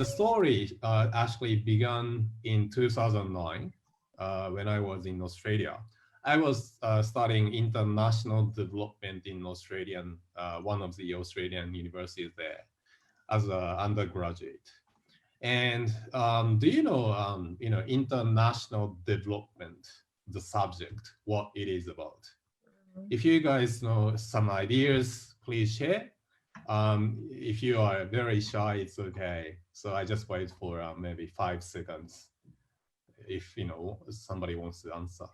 the story actually began in 2009 when I was in Australia. I was studying international development in Australian, one of the Australian universities there as an undergraduate. And do you know, international development, the subject, what it is about? If you guys know some ideas, please share. If you are very shy, it's okay. So I just wait for maybe 5 seconds if you know somebody wants to answer.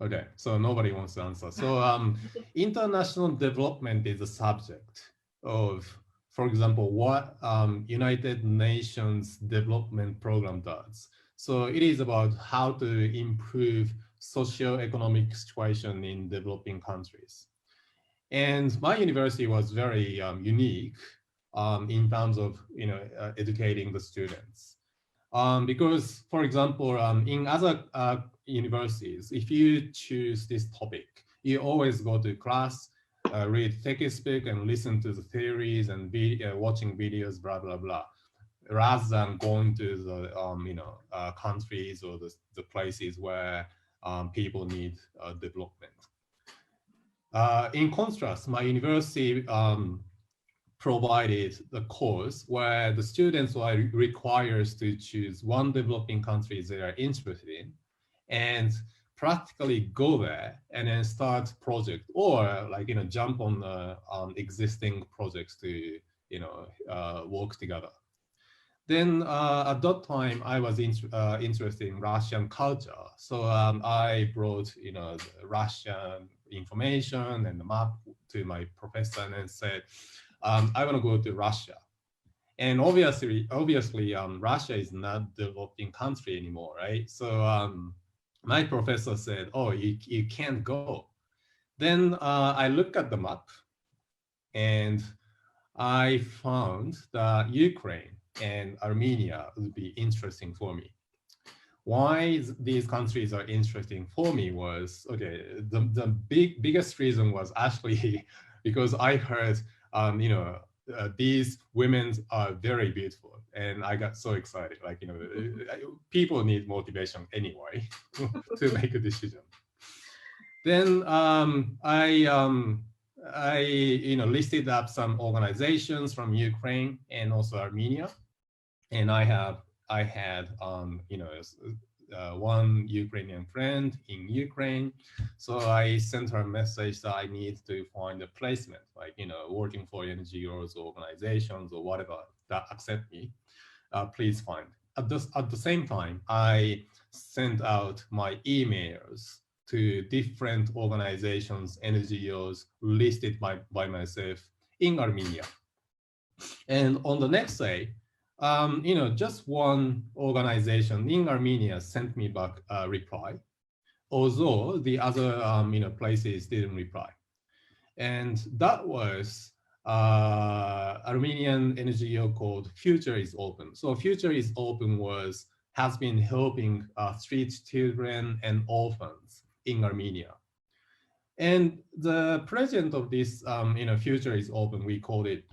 Okay, so nobody wants to answer. So international development is a subject of, for example, what United Nations Development Program does. So it is about how to improve socio-economic situation in developing countries. And my university was very unique in terms of educating the students. Because, for example, in other universities, if you choose this topic, you always go to class, read textbook and listen to the theories and watching videos, blah, blah, blah, rather than going to the countries or the places where people need development. In contrast, my university provided the course where the students were required to choose one developing country they are interested in and practically go there and then start project or jump on the existing projects to work together. Then at that time I was interested in Russian culture, so I brought the Russian information and the map to my professor and said, I want to go to Russia. And obviously, Russia is not a developing country anymore, right? So my professor said, oh, you can't go. Then I looked at the map and I found that Ukraine and Armenia would be interesting for me. Why these countries are interesting for me was, okay, the biggest reason was actually because I heard, these women are very beautiful, and I got so excited. People need motivation anyway to make a decision. Then I listed up some organizations from Ukraine and also Armenia, and I had one Ukrainian friend in Ukraine, so I sent her a message that I need to find a placement, working for NGOs or organizations or whatever that accept me. Please find. At the same time, I sent out my emails to different organizations, NGOs listed by myself in Armenia. And on the next day, just one organization in Armenia sent me back a reply, although the other places didn't reply. And that was Armenian NGO called Future is Open. So Future is Open has been helping street children and orphans in Armenia. And the president of this, Future is Open, we called it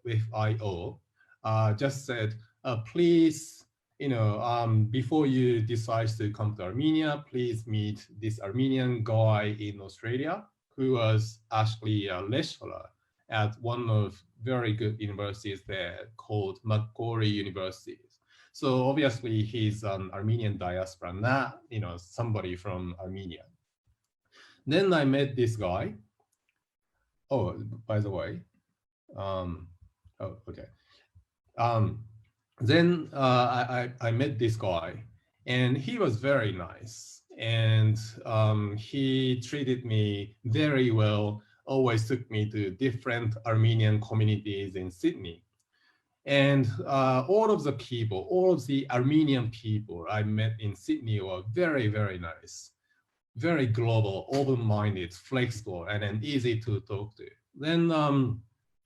FIO, just said, please, before you decide to come to Armenia, please meet this Armenian guy in Australia who was actually a lecturer at one of very good universities there called Macquarie University. So obviously he's an Armenian diaspora, not somebody from Armenia. Then I met this guy. Oh, by the way, oh, okay. Then I met this guy, and he was very nice, and he treated me very well, always took me to different Armenian communities in Sydney. And all of the Armenian people I met in Sydney were very, very nice, very global, open-minded, flexible, and then easy to talk to. Then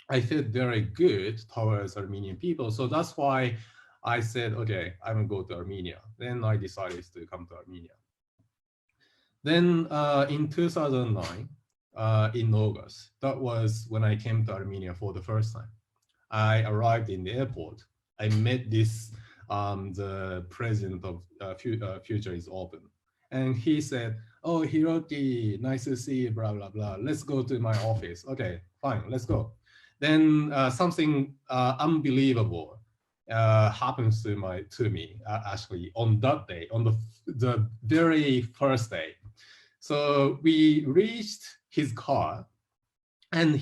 I felt very good towards Armenian people. So that's why I said, okay, I'm gonna go to Armenia. Then I decided to come to Armenia. Then in 2009, in August, that was when I came to Armenia for the first time. I arrived in the airport. I met this the president of Future is Open, and he said, "Oh, Hiroki, nice to see you. Blah blah blah. Let's go to my office." Okay, fine, let's go. Then something unbelievable happens to me actually on that day, on the very first day. So we reached his car, and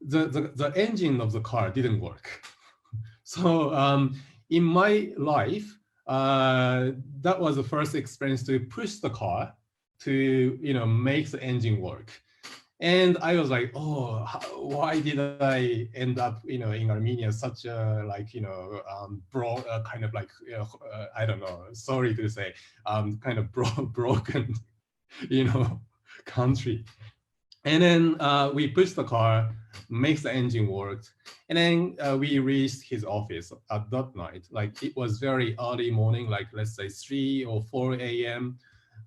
the engine of the car didn't work. So in my life, that was the first experience to push the car to make the engine work. And I was like, oh, why did I end up, in Armenia, such a like, kind of like, I don't know, sorry to say, kind of broken, you know, country. And then we pushed the car, makes the engine work, and then we reached his office at that night. Like it was very early morning, like let's say 3 or 4 a.m.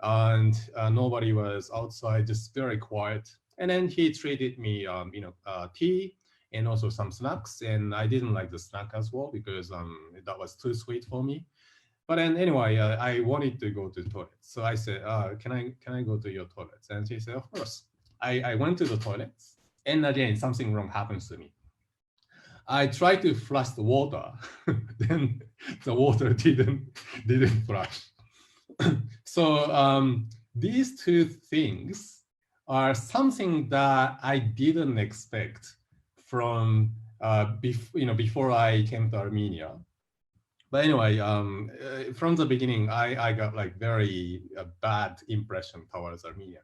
And nobody was outside, just very quiet. And then he treated me, tea and also some snacks. And I didn't like the snack as well because that was too sweet for me. But then anyway, I wanted to go to the toilet. So I said, can I go to your toilets? And she said, of course. I went to the toilets, and again, something wrong happens to me. I tried to flush the water, then the water didn't flush. So these two things are something that I didn't expect from before I came to Armenia. But anyway, from the beginning, I got like very bad impression towards Armenia.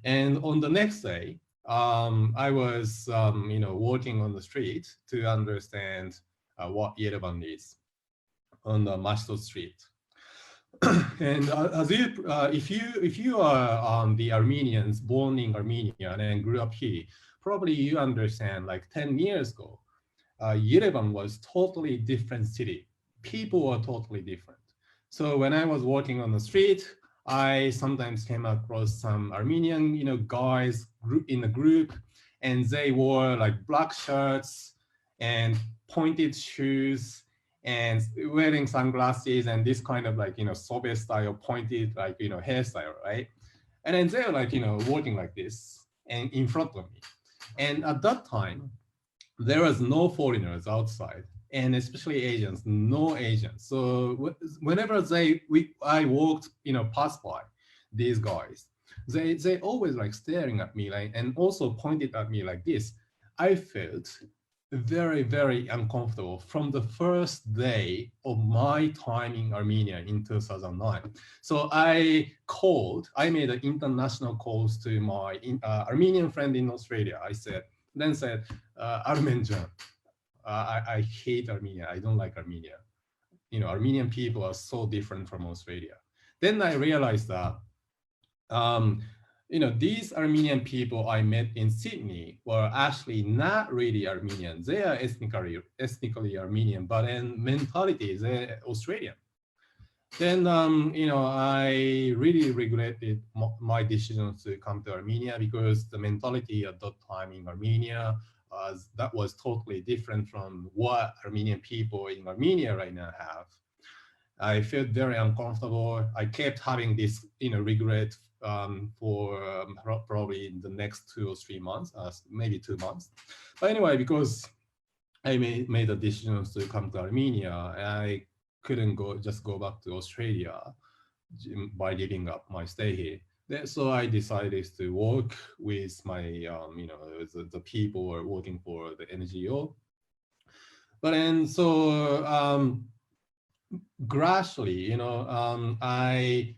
And on the next day, I was, walking on the street to understand what Yerevan is on the Mashto Street. And if you are the Armenians born in Armenia and grew up here, probably you understand like 10 years ago, Yerevan was totally different city. People were totally different. So when I was walking on the street, I sometimes came across some Armenian, guys in a group, and they wore like black shirts and pointed shoes and wearing sunglasses and this kind of like, Soviet style pointed like, hairstyle, right? And then they were like, walking like this and in front of me. And at that time, there was no foreigners outside, and especially Asians, no Asians. So whenever I walked, passed by these guys, they always like staring at me, like, and also pointed at me like this. I felt very, very uncomfortable from the first day of my time in Armenia in 2009. So I made an international calls to my Armenian friend in Australia. I said, Armenian, I hate Armenia. I don't like Armenia. Armenian people are so different from Australia. Then I realized that, these Armenian people I met in Sydney were actually not really Armenian. They are ethnically Armenian, but in mentality, they're Australian. Then, I really regretted my decision to come to Armenia because the mentality at that time in Armenia that was totally different from what Armenian people in Armenia right now have. I felt very uncomfortable. I kept having this, regret for probably in the next 2 or 3 months, maybe 2 months. But anyway, because I made a decision to come to Armenia, I couldn't just go back to Australia by giving up my stay here. So I decided to work with my, the people who are working for the NGO. But then, so gradually, I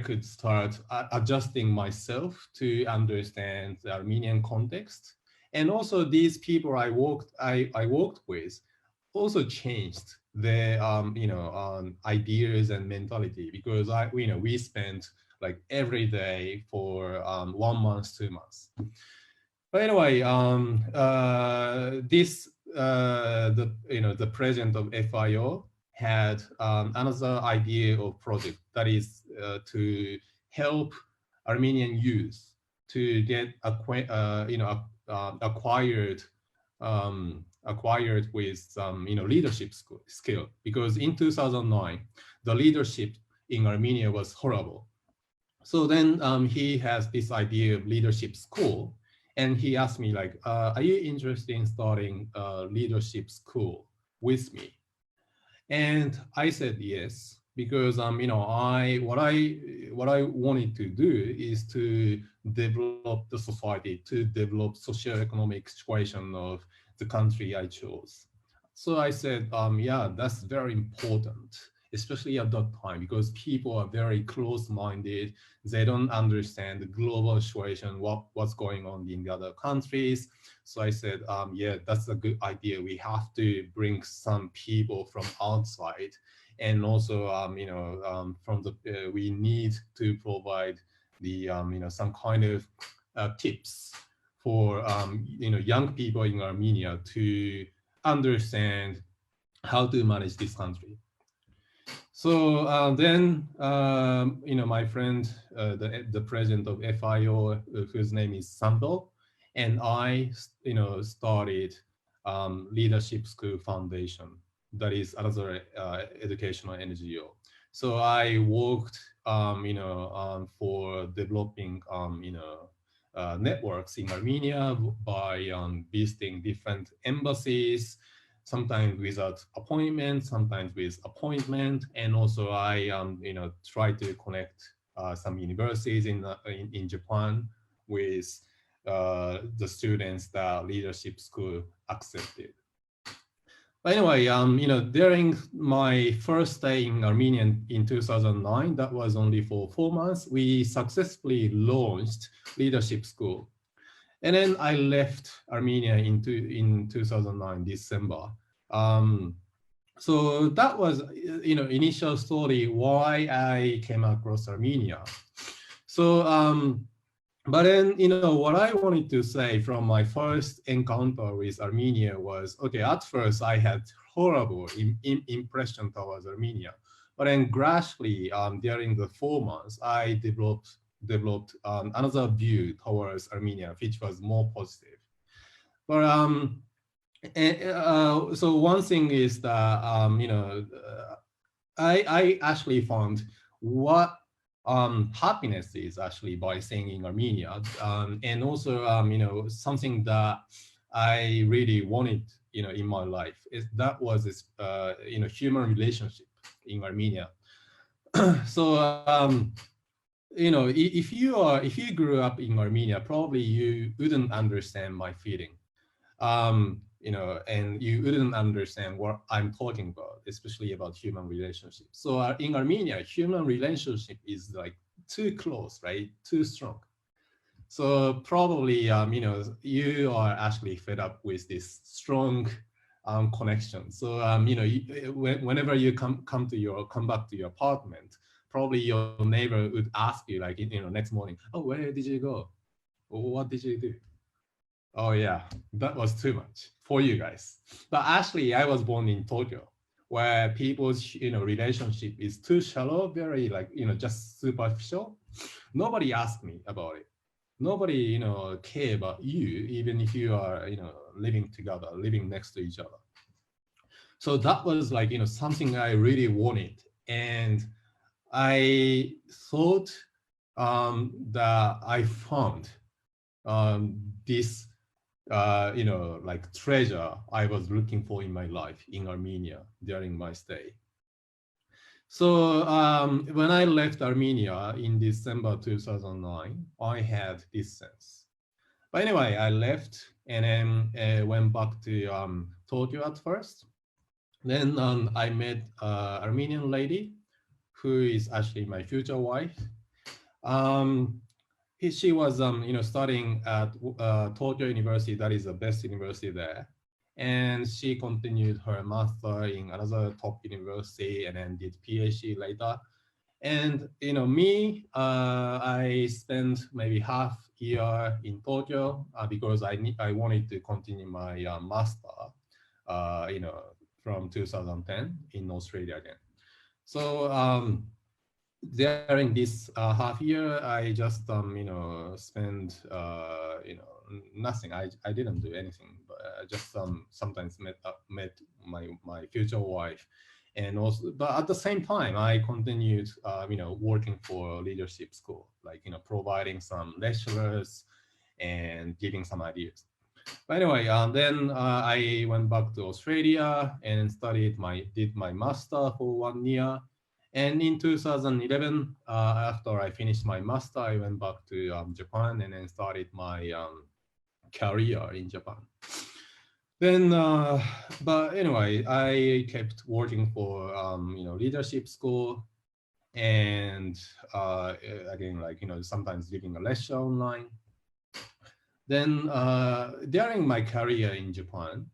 could start adjusting myself to understand the Armenian context, and also these people I worked with also changed their ideas and mentality, because we spent like every day for 1 month, 2 months. But anyway, the president of FIO had another idea of project, that is to help Armenian youth to get acquired acquired with some leadership skill, because in 2009 the leadership in Armenia was horrible. So then he has this idea of leadership school, and he asked me like, are you interested in starting a leadership school with me? And I said yes, because what I wanted to do is to develop the society, to develop socioeconomic situation of the country I chose. So I said, yeah, that's very important, especially at that time, because people are very close-minded. They don't understand the global situation, what's going on in the other countries. So I said, yeah, that's a good idea. We have to bring some people from outside, and also, from the we need to provide the some kind of tips for young people in Armenia to understand how to manage this country. So then, my friend, the president of FIO, whose name is Sambo, and I, started Leadership School Foundation. That is another educational NGO. So I worked, for developing, networks in Armenia by visiting different embassies, sometimes without appointment, sometimes with appointment. And also I, try to connect some universities in Japan with the students that leadership school accepted. But anyway, during my first day in Armenia in 2009, that was only for 4 months, we successfully launched leadership school. And then I left Armenia in 2009, December. So that was, initial story why I came across Armenia. So, but then, what I wanted to say from my first encounter with Armenia was, okay, at first I had horrible impression towards Armenia, but then gradually, during the 4 months, I developed another view towards Armenia, which was more positive. But so one thing is that I actually found what happiness is actually by staying in Armenia, and also something that I really wanted in my life is that was this human relationship in Armenia. So if you grew up in Armenia, probably you wouldn't understand my feeling. And you wouldn't understand what I'm talking about, especially about human relationships. So in Armenia, human relationship is like too close, right? Too strong. So probably, you are actually fed up with this strong connection. So, whenever you come back to your apartment, probably your neighbor would ask you like, next morning, oh, where did you go? What did you do? Oh yeah, that was too much for you guys. But actually, I was born in Tokyo, where people's relationship is too shallow, very like just superficial. Nobody asked me about it. Nobody care about you, even if you are living together, living next to each other. So that was like something I really wanted, and I thought that I found this like treasure I was looking for in my life in Armenia during my stay. So when I left Armenia in December 2009, I had this sense. But anyway, I left and then went back to Tokyo at first. Then I met an Armenian lady who is actually my future wife. Um, she was studying at Tokyo University, that is the best university there, and she continued her master in another top university and then did PhD later. And me, I spent maybe half year in Tokyo because I wanted to continue my master from 2010 in Australia again. So during this half year, I just spent nothing. I didn't do anything, but just sometimes met my future wife, and also, but at the same time, I continued, working for leadership school, like, providing some lectures and giving some ideas. But anyway, then I went back to Australia and did my master for 1 year. And in 2011, after I finished my master, I went back to Japan and then started my career in Japan. Then, but anyway, I kept working for leadership school, and again, like, sometimes giving a lecture online. Then during my career in Japan,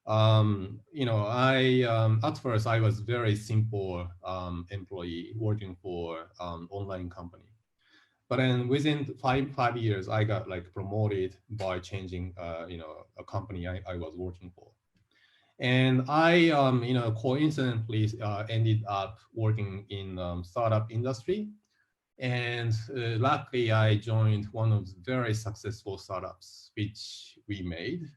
at first I was very simple employee working for online company. But then within five years, I got like promoted by changing, a company I was working for. And I, coincidentally ended up working in startup industry. And luckily, I joined one of the very successful startups, which we made.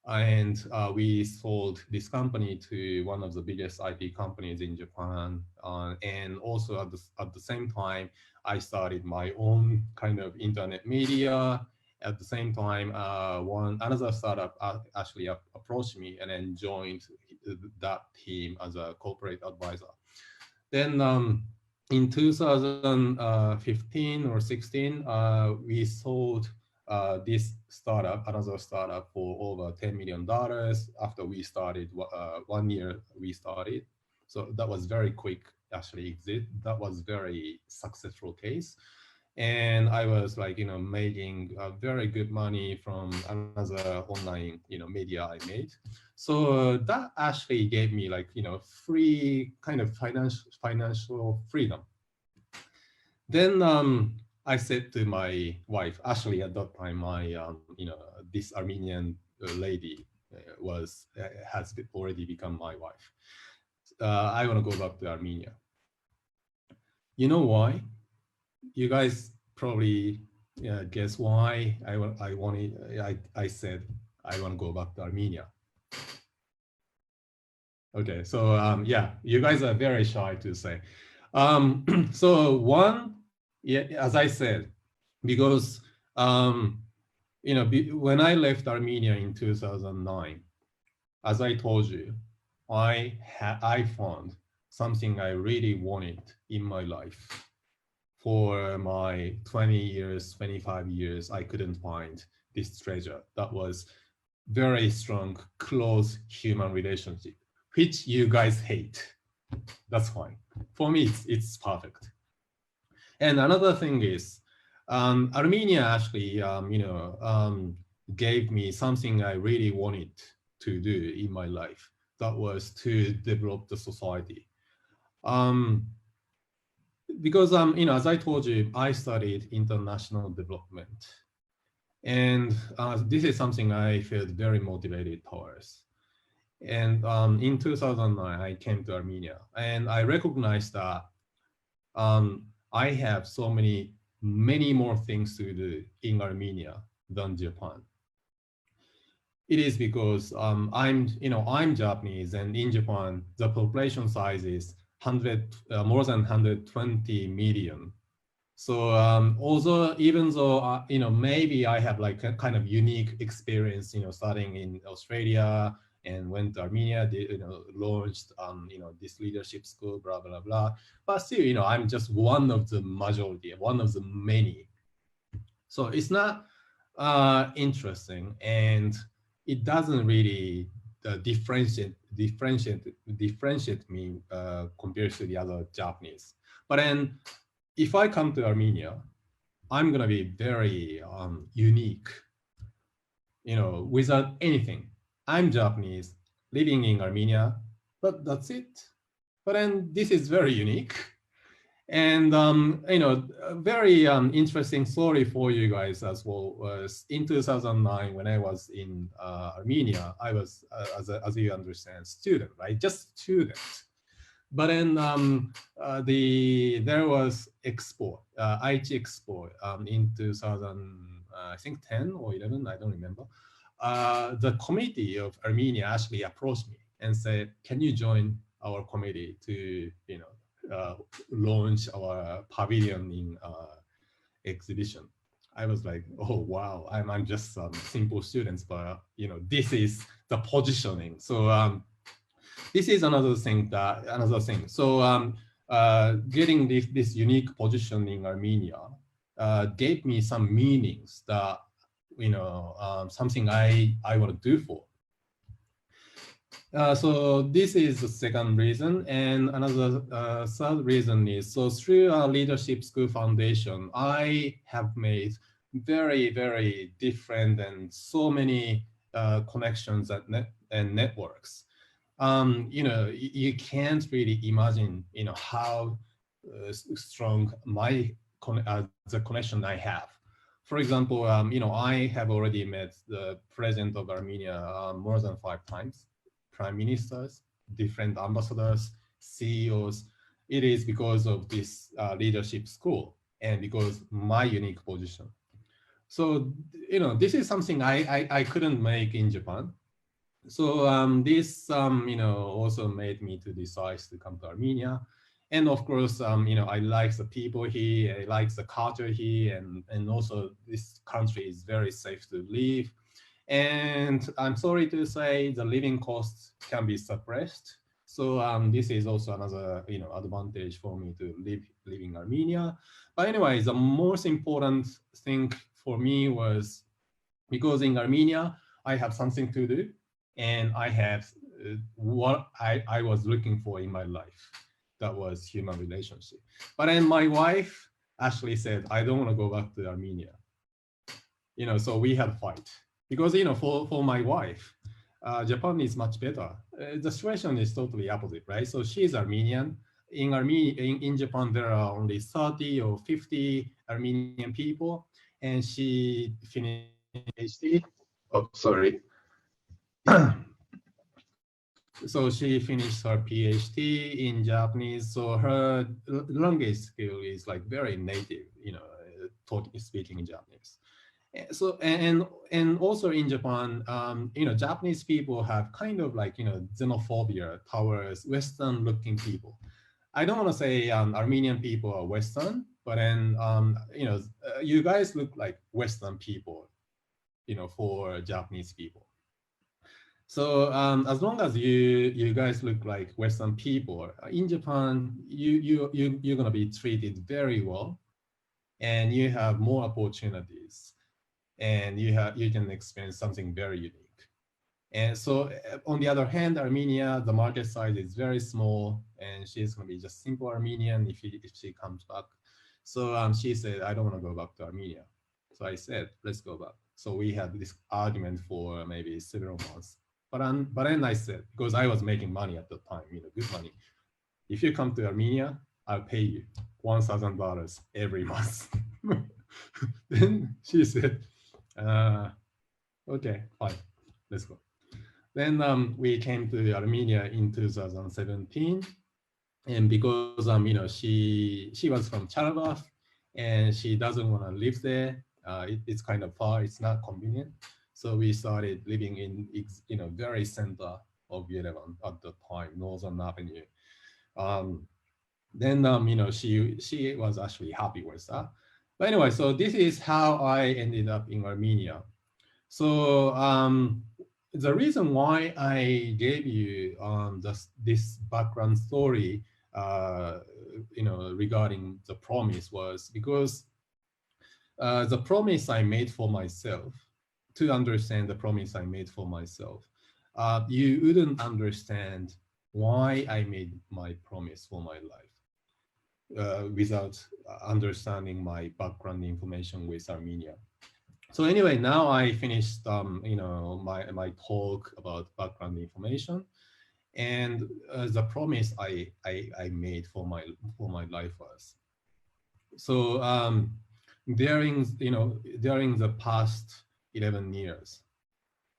And we sold this company to one of the biggest IT companies in Japan. And also at the same time, I started my own kind of internet media. At the same time, another startup actually approached me and then joined that team as a corporate advisor. Then in 2015 or 16, we sold this startup, another startup, for over $10 million after we started 1 year we started. So that was very quick actually exit. That was very successful case. And I was like, making very good money from another online, media I made. So that actually gave me like, free kind of financial freedom. Then I said to my wife, actually at that time, this Armenian lady has already become my wife. I want to go back to Armenia. You know why? You guys probably guess why I said I want to go back to Armenia. Okay, so yeah, you guys are very shy to say. So one, yeah, as I said, because when I left Armenia in 2009, as I told you, I found something I really wanted in my life. For my 20 years, 25 years, I couldn't find this treasure. That was very strong, close human relationship, which you guys hate. That's fine. For me, it's perfect. And another thing is, Armenia actually, gave me something I really wanted to do in my life. That was to develop the society. Because as I told you, I studied international development, and this is something I felt very motivated towards. And in 2009, I came to Armenia, and I recognized that I have so many more things to do in Armenia than Japan. It is because I'm Japanese, and in Japan, the population size is more than 120 million. So even though maybe I have like a kind of unique experience, starting in Australia and went to Armenia, launched this leadership school, blah blah blah. But still, I'm just one of the majority, one of the many. So it's not interesting, and it doesn't really differentiate me compared to the other Japanese. But then, if I come to Armenia, I'm gonna be very unique, without anything. I'm Japanese, living in Armenia, but that's it. But then this is very unique. And a very interesting story for you guys as well was in 2009 when I was in Armenia. I was, as you understand, student, right? Just student. But then there was Expo, IT Expo in I think 10 or 11, I don't remember. The committee of Armenia actually approached me and said, "Can you join our committee to, launch our pavilion in exhibition?" I was like, "Oh wow, I'm just some simple students, but this is the positioning." So this is another thing. So getting this unique position in Armenia gave me some meanings that something I want to do for. So this is the second reason, and another third reason is, so through our Leadership School Foundation, I have made very different and so many connections and networks. You can't really imagine how strong the connection I have. For example, I have already met the president of Armenia more than 5 times, prime ministers, different ambassadors, CEOs. It is because of this leadership school and because my unique position. So, this is something I couldn't make in Japan. So this, also made me to decide to come to Armenia. And of course, I like the people here, I like the culture here, and also this country is very safe to live. And I'm sorry to say the living costs can be suppressed. So this is also another, advantage for me to live in Armenia. But anyway, the most important thing for me was because in Armenia, I have something to do and I have what I was looking for in my life. That was human relationship. But then my wife actually said, I don't want to go back to Armenia. So we had a fight because, for my wife, Japan is much better. The situation is totally opposite, right? So she's Armenian. In Japan, there are only 30 or 50 Armenian people, and she finished PhD. Oh, sorry. So she finished her PhD in Japanese. So her language skill is like very native, speaking in Japanese. So and also in Japan, Japanese people have kind of like xenophobia towards Western-looking people. I don't want to say Armenian people are Western, but then you guys look like Western people, for Japanese people. So as long as you guys look like Western people in Japan, you're gonna be treated very well, and you have more opportunities, and you can experience something very unique. And so on the other hand, Armenia, the market size is very small, and she's gonna be just simple Armenian if she comes back. So she said, I don't want to go back to Armenia. So I said, let's go back. So we had this argument for maybe several months. But then I said, because I was making money at the time, good money. If you come to Armenia, I'll pay you $1,000 every month. Then she said, okay, fine, let's go. Then we came to Armenia in 2017. And because she was from Charabaf and she doesn't want to live there, it's kind of far, it's not convenient. So we started living in very center of Yerevan at the time, Northern Avenue. Then she was actually happy with that. But anyway, so this is how I ended up in Armenia. So the reason why I gave you this background story, regarding the promise was because the promise I made for myself, to understand the promise I made for myself, you wouldn't understand why I made my promise for my life without understanding my background information with Armenia. So anyway, now I finished, my talk about background information, and the promise I made for my life was, so during the past 11 years,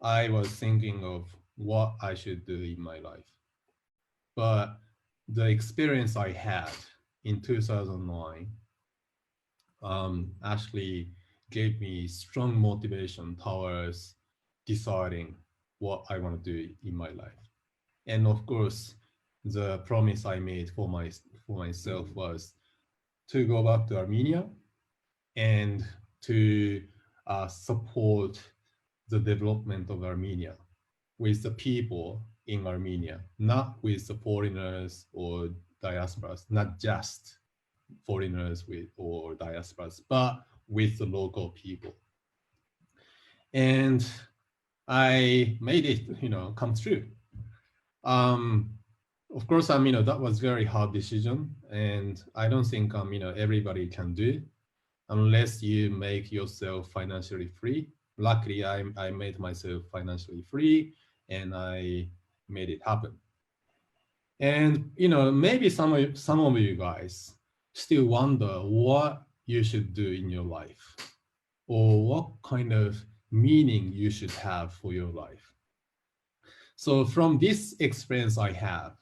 I was thinking of what I should do in my life, but the experience I had in 2009 actually gave me strong motivation towards deciding what I want to do in my life. And of course, the promise I made for myself was to go back to Armenia and to support the development of Armenia with the people in Armenia, not with the foreigners or diasporas, not just foreigners or diasporas, but with the local people. And I made it, come true. Of course, that was very hard decision, and I don't think, everybody can do unless you make yourself financially free. Luckily, I made myself financially free, and I made it happen. And maybe some of you guys still wonder what you should do in your life, or what kind of meaning you should have for your life. So from this experience I have,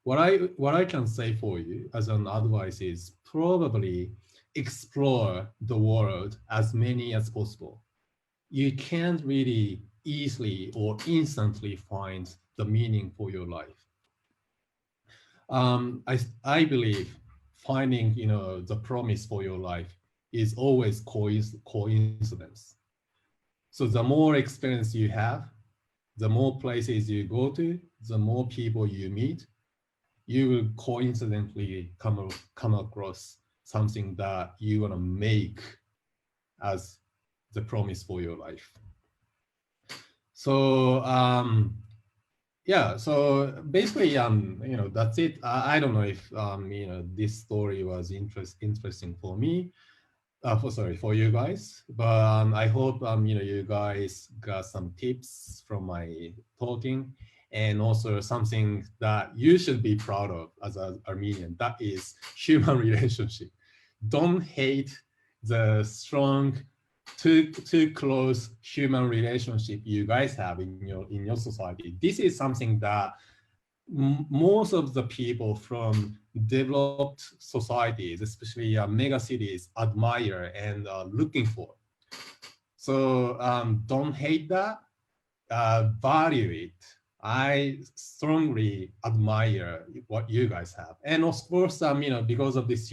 what I can say for you as an advice is probably explore the world as many as possible. You can't really easily or instantly find the meaning for your life. I believe finding the promise for your life is always coincidence. So the more experience you have, the more places you go to, the more people you meet, you will coincidentally come across something that you want to make as the promise for your life. So yeah, so basically, that's it. I don't know if this story was interesting for me, for you guys, but I hope you guys got some tips from my talking, and also something that you should be proud of as an Armenian. That is human relationship. Don't hate the strong, too close human relationship you guys have in your society. This is something that most of the people from developed societies, especially mega cities, admire and looking for. So don't hate that, value it. I strongly admire what you guys have. And of course, because of this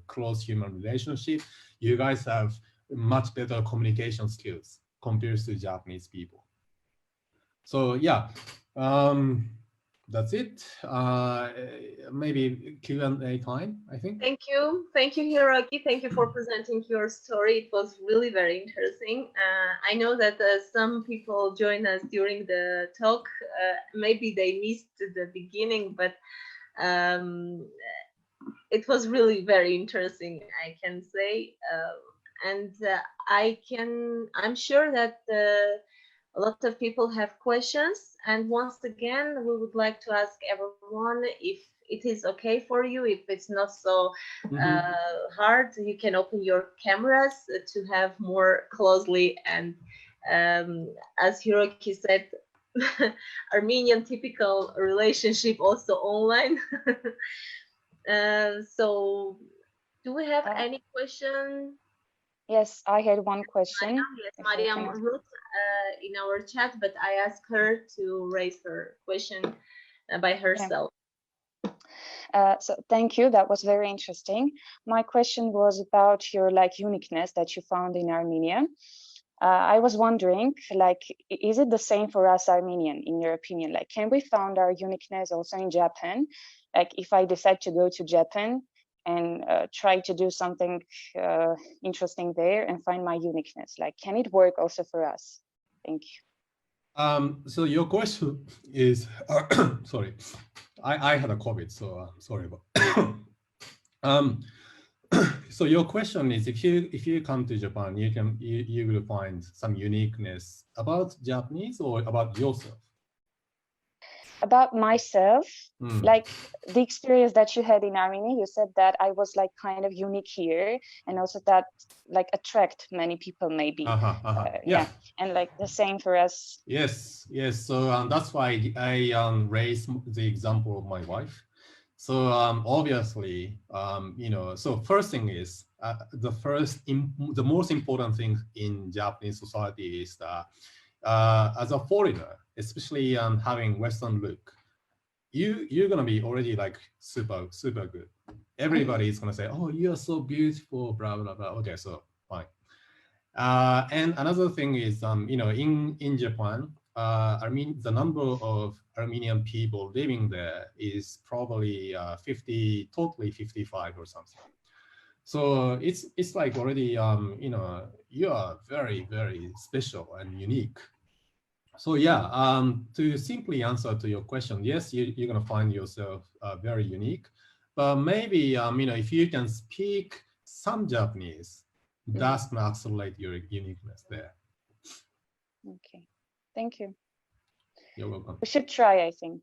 close human relationship, you guys have much better communication skills compared to Japanese people. So yeah, that's it. Maybe Q&A time, I think. Thank you, Hiroki. Thank you for presenting your story. It was really very interesting. I know that some people joined us during the talk. Maybe they missed the beginning, but it was really very interesting, I can say. And I'm sure that a lot of people have questions. And once again, we would like to ask everyone if it is okay for you, if it's not so hard, you can open your cameras to have more closely. And as Hiroki said, Armenian typical relationship also online. So do we have any question? Yes, I had one question. Mariam wrote in our chat, but I asked her to raise her question by herself. So thank you. That was very interesting. My question was about your uniqueness that you found in Armenia. I was wondering, is it the same for us Armenian, in your opinion? Can we find our uniqueness also in Japan? If I decide to go to Japan and try to do something interesting there and find my uniqueness, can it work also for us? Thank you. So your question is, sorry, I had a COVID, so sorry about. So your question is, if you come to Japan, you will find some uniqueness about Japanese or about yourself? About myself, the experience that you had in Armenia, you said that I was kind of unique here, and also that attract many people maybe. Yeah, and the same for us. Yes. So that's why I raised the example of my wife. So obviously, so first thing is the most important thing in Japanese society is that as a foreigner, especially having Western look, you're gonna be already like super good. Everybody is gonna say, "Oh, you are so beautiful," blah blah blah. Okay, so fine. And another thing is, in Japan, the number of Armenian people living there is probably 55 or something. So it's like already, you are very, very special and unique. So yeah, to simply answer to your question, yes, you're gonna find yourself very unique, but maybe, if you can speak some Japanese, that's gonna accelerate your uniqueness there. Okay, thank you. You're welcome. We should try, I think.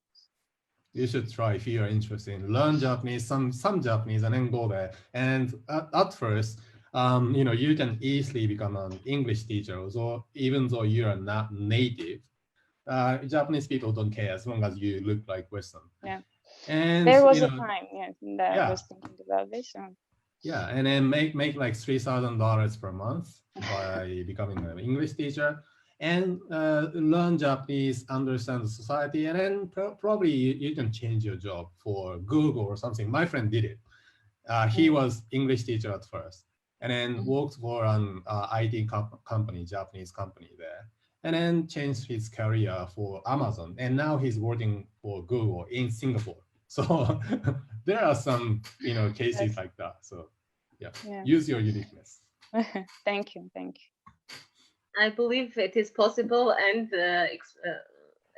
You should try if you are interested in learn Japanese, some Japanese, and then go there. And at first, you can easily become an English teacher, so even though you are not native, Japanese people don't care as long as you look like Western. Yeah. And there was a time, that yeah. I was thinking about this. Yeah, and then make like $3,000 per month by becoming an English teacher, and learn Japanese, understand the society, and then probably you can change your job for Google or something. My friend did it. He was English teacher at first, and then worked for an IT company, Japanese company there, and then changed his career for Amazon, and now he's working for Google in Singapore. So there are some, cases like that. So yeah, use your uniqueness. Thank you. I believe it is possible, and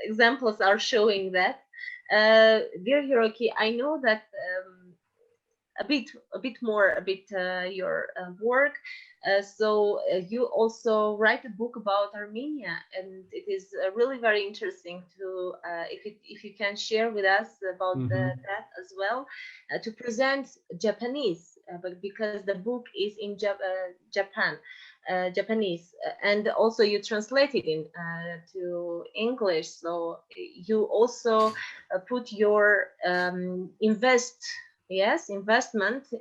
examples are showing that. Dear Hiroki, I know that a bit more about your work. So you also write a book about Armenia, and it is really very interesting to if you can share with us about that as well, to present Japanese, but because the book is in Japan. Japanese, and also you translated in to English, so you also put your investment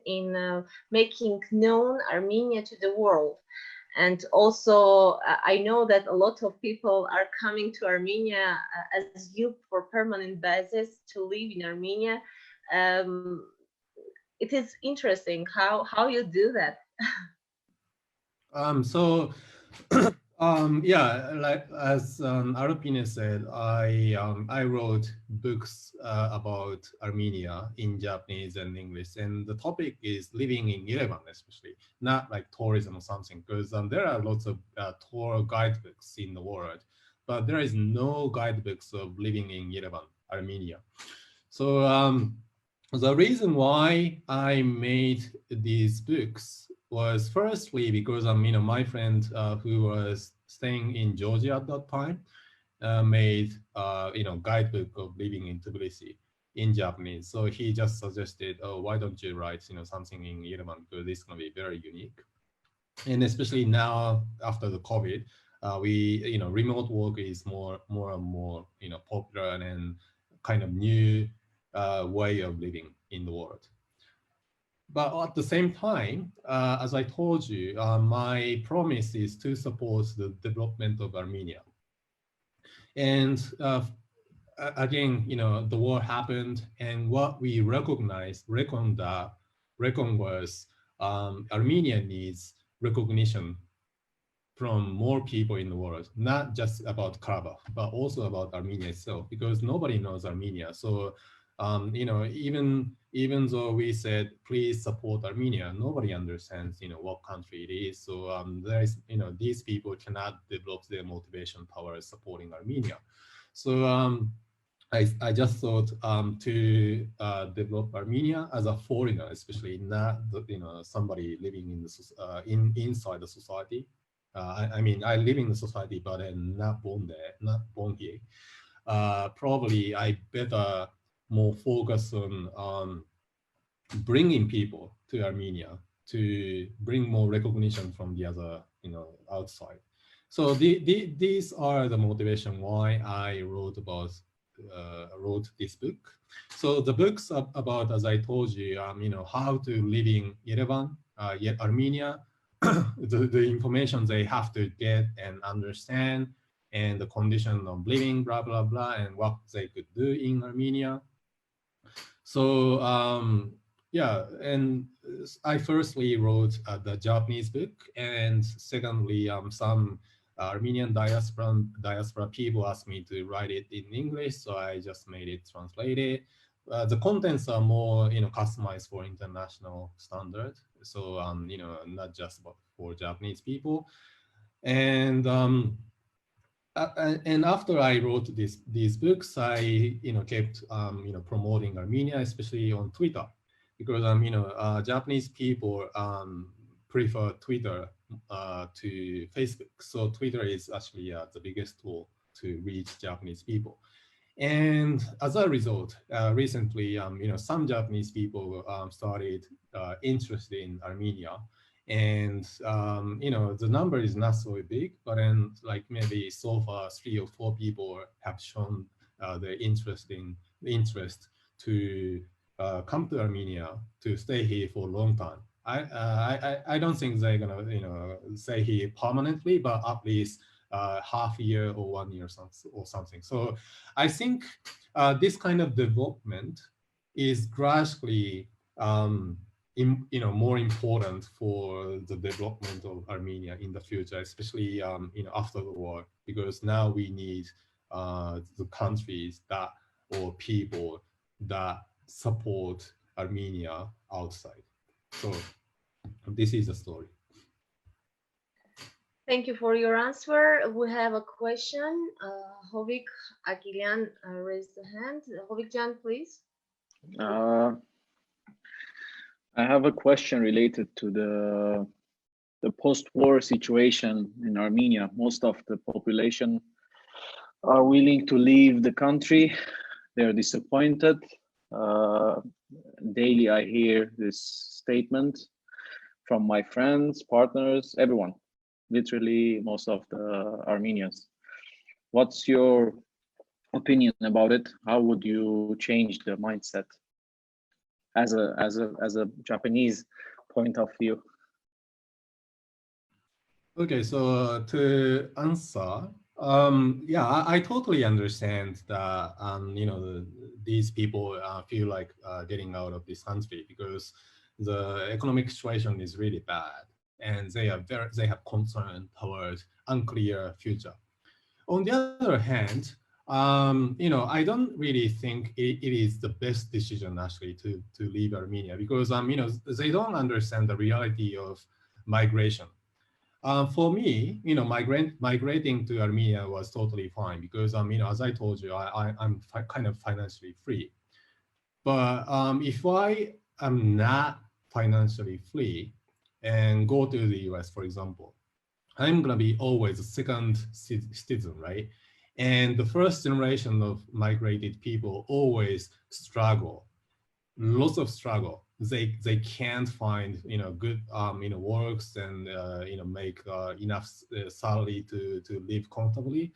in making known Armenia to the world. And also I know that a lot of people are coming to Armenia as you for permanent basis to live in Armenia. It is interesting how you do that. So yeah, like as Arpine said, I wrote books about Armenia in Japanese and English, and the topic is living in Yerevan, especially, not like tourism or something, because there are lots of tour guidebooks in the world, but there is no guidebooks of living in Yerevan, Armenia. So the reason why I made these books was firstly because my friend who was staying in Georgia at that time made guidebook of living in Tbilisi in Japanese. So he just suggested, oh, why don't you write something in Yerevan, because it's gonna be very unique. And especially now after the COVID, we remote work is more and more popular and kind of new way of living in the world. But at the same time, as I told you, my promise is to support the development of Armenia. And again, the war happened, and what we reckon was Armenia needs recognition from more people in the world, not just about Karabakh, but also about Armenia itself, because nobody knows Armenia. So, even though we said, please support Armenia, nobody understands, what country it is. So there is, these people cannot develop their motivation power supporting Armenia. So I just thought to develop Armenia as a foreigner, especially not somebody living in the inside the society. I mean, I live in the society, but I'm not born there, not born here. Probably I better more focus on bringing people to Armenia to bring more recognition from the other, outside. So these are the motivation why I wrote about wrote this book. So the book's about, as I told you, how to live in Yerevan, yet Armenia, the information they have to get and understand, and the condition of living, blah, blah, blah, and what they could do in Armenia. So yeah, and I firstly wrote the Japanese book, and secondly, some Armenian diaspora people asked me to write it in English, so I just made it translated. The contents are more, customized for international standard, so not just for Japanese people. And and after I wrote these books, I kept promoting Armenia, especially on Twitter, because Japanese people prefer Twitter to Facebook. So Twitter is actually the biggest tool to reach Japanese people. And as a result, recently, some Japanese people started interested in Armenia. And the number is not so big, but then like maybe so far 3 or 4 people have shown their interest to come to Armenia to stay here for a long time. I don't think they're gonna stay here permanently, but at least half a year or 1 year or something. So I think this kind of development is gradually more important for the development of Armenia in the future, especially after the war, because now we need the countries that or people that support Armenia outside. So this is the story. Thank you for your answer. We have a question. Hovik Akilian raised the hand. Hovik Jan, please. I have a question related to the post-war situation in Armenia. Most of the population are willing to leave the country. They're disappointed. Daily I hear this statement from my friends, partners, everyone, literally most of the Armenians. What's your opinion about it? How would you change the mindset as a Japanese point of view? Okay, so to answer, yeah, I totally understand that these people feel like getting out of this country because the economic situation is really bad, and they have concern towards unclear future. On the other hand, I don't really think it is the best decision actually to leave Armenia because they don't understand the reality of migration. For me, migrating to Armenia was totally fine because as I told you, I'm kind of financially free. But if I am not financially free and go to the US, for example, I'm gonna be always a second citizen, right? And the first generation of migrated people always struggle, lots of struggle. They can't find good works and make enough salary to live comfortably.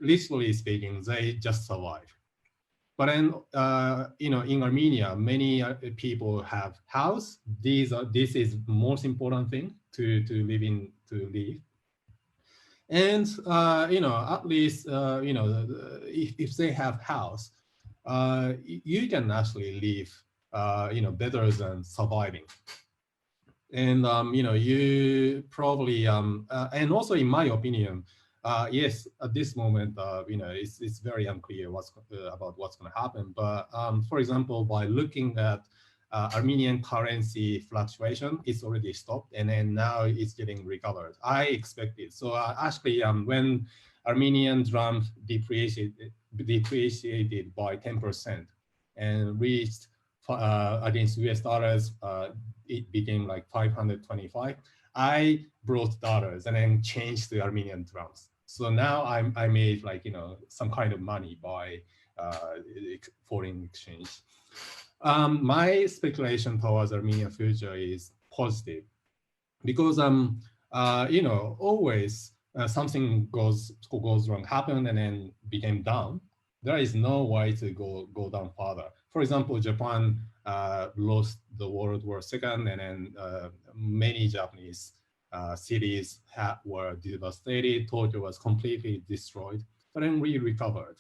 Literally speaking, they just survive. But then in Armenia, many people have house. This is most important thing to live. And at least if they have house, you can actually live better than surviving. And you probably and also in my opinion, yes, at this moment it's very unclear about what's going to happen. But for example, by looking at Armenian currency fluctuation, it's already stopped, and then now it's getting recovered. I expect it. So actually, when Armenian dram depreciated by 10% and reached against US dollars, it became like 525. I brought dollars and then changed to Armenian drams. So now I made like some kind of money by foreign exchange. My speculation towards Armenian future is positive because always something goes wrong, happened and then became down. there is no way to go down further. For example, Japan lost the World War II, and then many Japanese cities were devastated. Tokyo was completely destroyed, but then we recovered.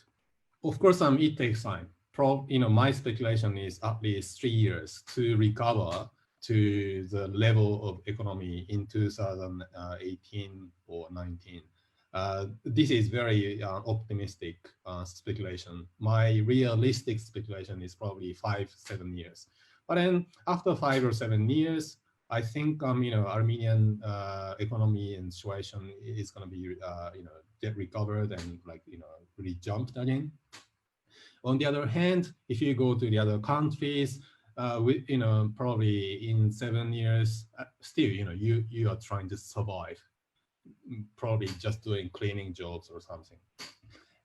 Of course, it takes time. My speculation is at least 3 years to recover to the level of economy in 2018 or 19. This is very optimistic speculation. My realistic speculation is probably 5-7 years. But then after 5 or 7 years, I think Armenian economy and situation is going to be get recovered and really jumped again. On the other hand, if you go to the other countries, probably in 7 years, still you are trying to survive, probably just doing cleaning jobs or something.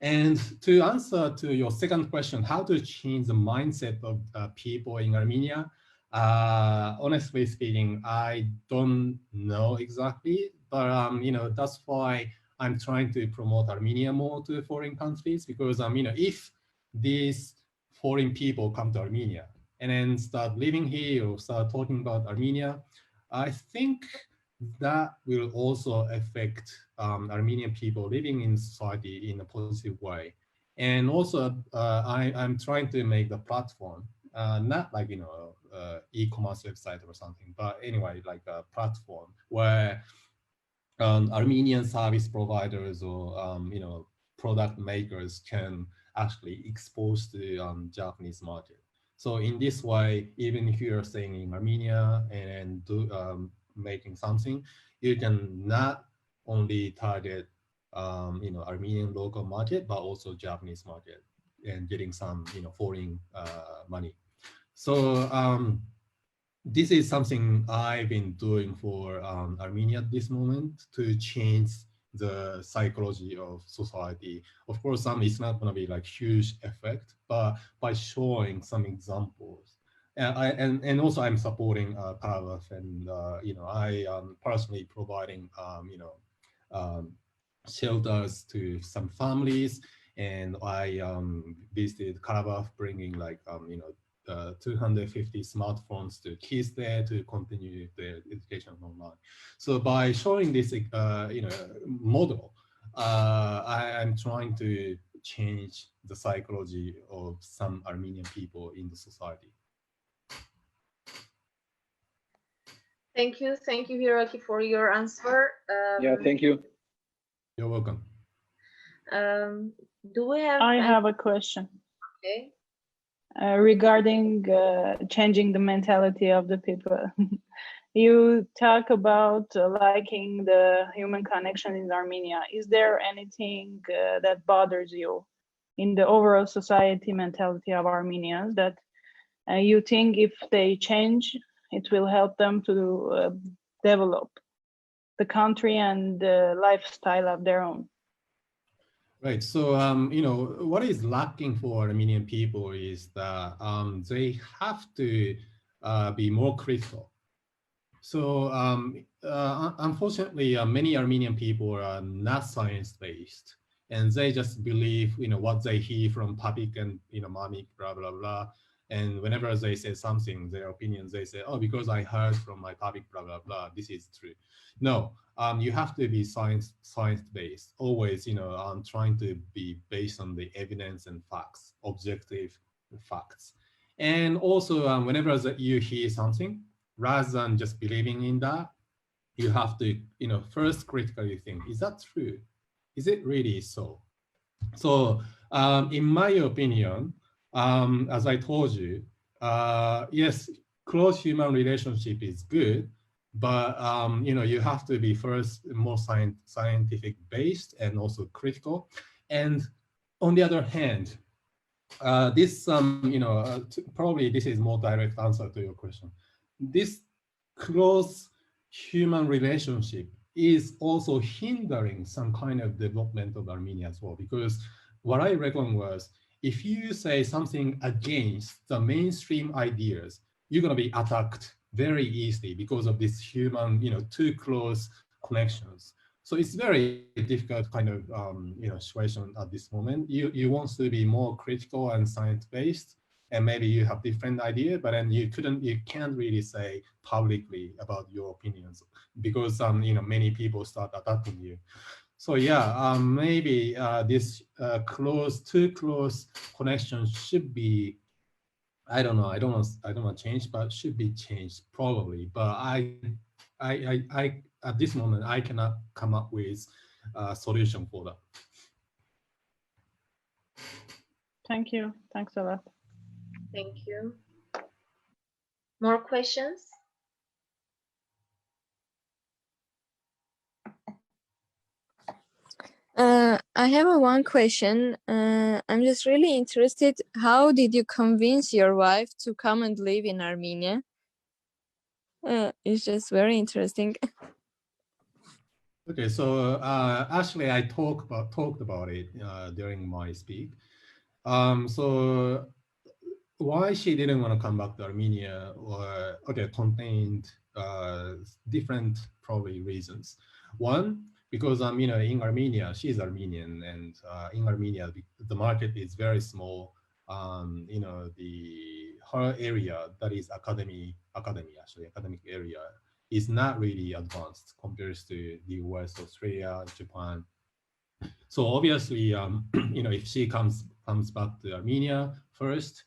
And to answer to your second question, how to change the mindset of people in Armenia, honestly speaking, I don't know exactly, but that's why I'm trying to promote Armenia more to foreign countries, because if these foreign people come to Armenia and then start living here or start talking about Armenia, I think that will also affect Armenian people living in society in a positive way. And also, I'm trying to make the platform not like e-commerce website or something, but anyway, like a platform where Armenian service providers or product makers can actually expose the Japanese market. So in this way, even if you are staying in Armenia and making something, you can not only target Armenian local market, but also Japanese market, and getting some foreign money. So this is something I've been doing for Armenia at this moment to change the psychology of society. Of course, it's not going to be like huge effect, but by showing some examples, and also I'm supporting Karavaf, and I personally providing shelters to some families, and I visited Karavaf, bringing like 250 smartphones to kids there to continue their education online. So by showing this model, I'm trying to change the psychology of some Armenian people in the society. Thank you, Hiroki, for your answer. Yeah, thank you. You're welcome. Do we have? I have a question. Okay. Regarding changing the mentality of the people. You talk about liking the human connection in Armenia. Is there anything that bothers you in the overall society mentality of Armenians that you think if they change, it will help them to develop the country and the lifestyle of their own? Right. So, what is lacking for Armenian people is that they have to be more critical. So, unfortunately, many Armenian people are not science-based, and they just believe, what they hear from public and, mommy, blah, blah, blah. And whenever they say something, their opinions, they say, oh, because I heard from my public, blah, blah, blah, this is true. No, you have to be science-based, always, trying to be based on the evidence and facts, objective facts. And also, whenever you hear something, rather than just believing in that, you have to, first critically think, is that true? Is it really so? So, in my opinion, as I told you, yes, close human relationship is good, but you have to be first more scientific based and also critical. And on the other hand, this probably this is more direct answer to your question. This close human relationship is also hindering some kind of development of Armenia as well, because what I reckon was, if you say something against the mainstream ideas, you're going to be attacked very easily because of this human, too close connections. So it's very difficult kind of situation at this moment. You want to be more critical and science based, and maybe you have different idea, but then you can't really say publicly about your opinions because many people start attacking you. So yeah, maybe this too close connection should be, I don't know, I don't want to change, but should be changed probably. But I at this moment I cannot come up with a solution for that. Thank you. Thanks a lot. Thank you. More questions? I have one question. I'm just really interested. How did you convince your wife to come and live in Armenia? It's just very interesting. Okay, so actually I talked about it during my speak. So why she didn't want to come back to Armenia, or contained different probably reasons. One, because in Armenia, she's Armenian, and in Armenia the market is very small. Her area, that is academic area, is not really advanced compared to the US, Australia, Japan. So obviously, if she comes back to Armenia first,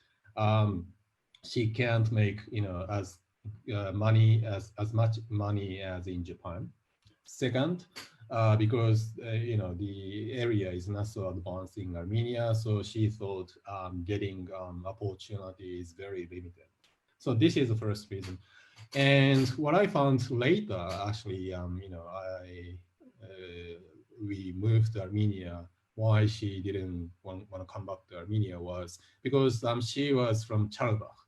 she can't make as much money as in Japan. Second, because the area is not so advanced in Armenia, so she thought getting opportunity is very limited. So this is the first reason. And what I found later, actually, we moved to Armenia. Why she didn't want to come back to Armenia was because she was from Charabakh.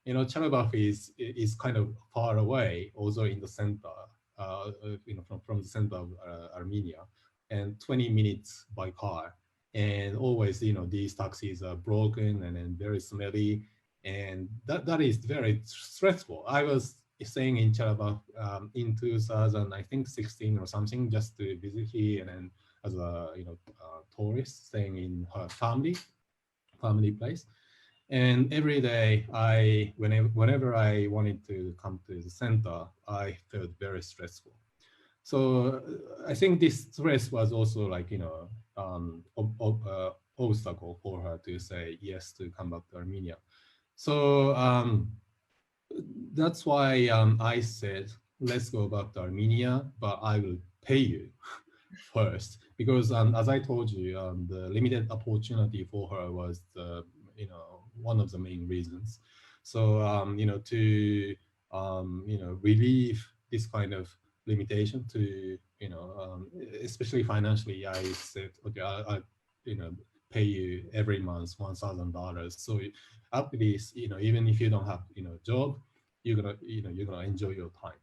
Charabakh is kind of far away, also in the center, from the center of Armenia, and 20 minutes by car. And always, these taxis are broken and then very smelly, and that is very stressful. I was staying in Charabakh in 2016 or something, just to visit here, and then as a tourist staying in her family place. And every day, whenever I wanted to come to the center, I felt very stressful. So I think this stress was also like obstacle for her to say yes to come back to Armenia. So that's why I said, let's go back to Armenia, but I will pay you first, because as I told you, the limited opportunity for her was one of the main reasons. So to relieve this kind of limitation to especially financially, I said, okay, I pay you every month $1,000. So at least even if you don't have job, you're gonna enjoy your time.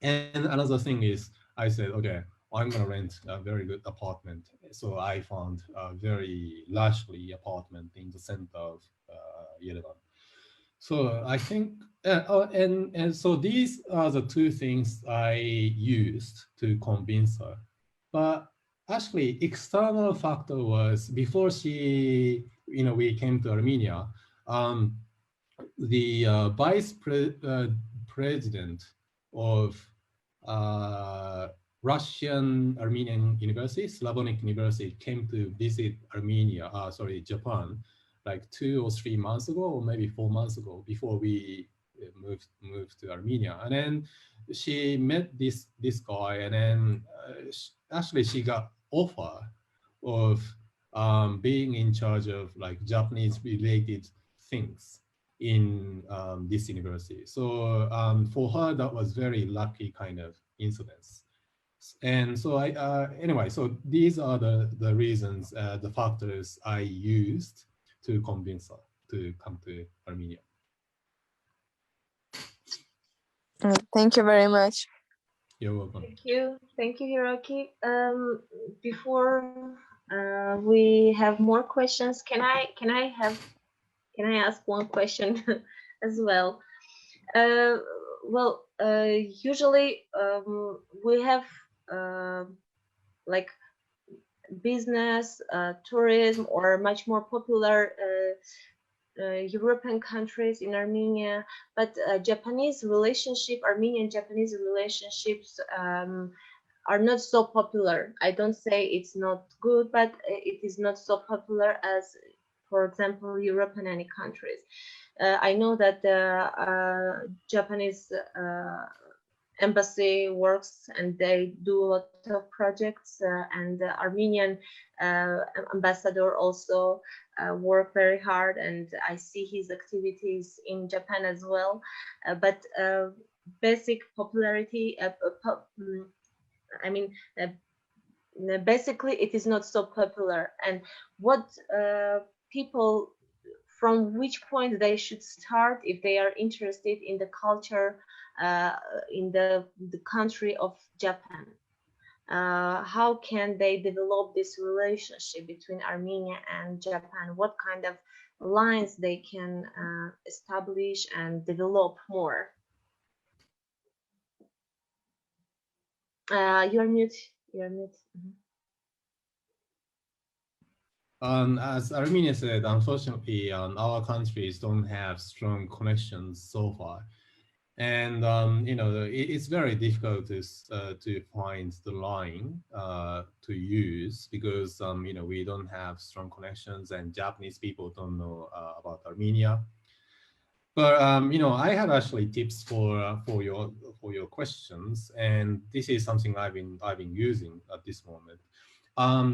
And another thing is, I said, okay, I'm gonna rent a very good apartment. So I found a very largely apartment in the center of Yerevan. So I think, and so these are the two things I used to convince her. But actually, external factor was before we came to Armenia. The vice president of Russian Armenian University, Slavonic University, came to visit Japan, like 2 or 3 months ago, or maybe 4 months ago, before we moved to Armenia. And then she met this guy, and then actually she got offer of being in charge of like Japanese related things in this university. So for her, that was very lucky kind of incidents. And so anyway, so these are the reasons, the factors I used to convince her to come to Armenia. Thank you very much. You're welcome. Thank you, Hiroki. Before we have more questions, can I ask one question as well? Usually we have like business, tourism, or much more popular European countries in Armenia. But Japanese relationship, Armenian-Japanese relationships are not so popular. I don't say it's not good, but it is not so popular as, for example, Europe and any countries. I know that the Japanese embassy works and they do a lot of projects, and the Armenian ambassador also work very hard, and I see his activities in Japan as well. But basic popularity, I mean, basically it is not so popular. And what people, from which point they should start if they are interested in the culture in the country of Japan? How can they develop this relationship between Armenia and Japan? What kind of lines they can establish and develop more? You're mute. You're mute. As Armenia said, unfortunately, our countries don't have strong connections so far, and you know, it's very difficult to find the line to use, because you know, we don't have strong connections, and Japanese people don't know about Armenia. But you know, I have actually tips for your questions, and this is something I've been using at this moment.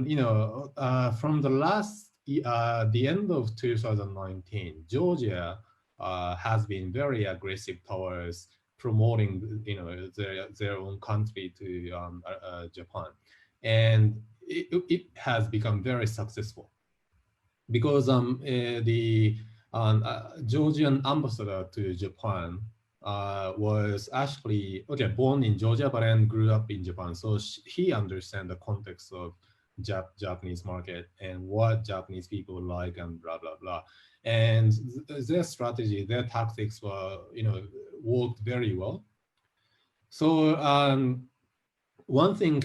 You know, from the end of 2019, Georgia has been very aggressive towards promoting, you know, their own country to Japan, and it has become very successful, because the Georgian ambassador to Japan was actually born in Georgia but then grew up in Japan, so he understands the context of Japanese market and what Japanese people like and blah blah blah, and their strategy, their tactics were, you know, worked very well. So one thing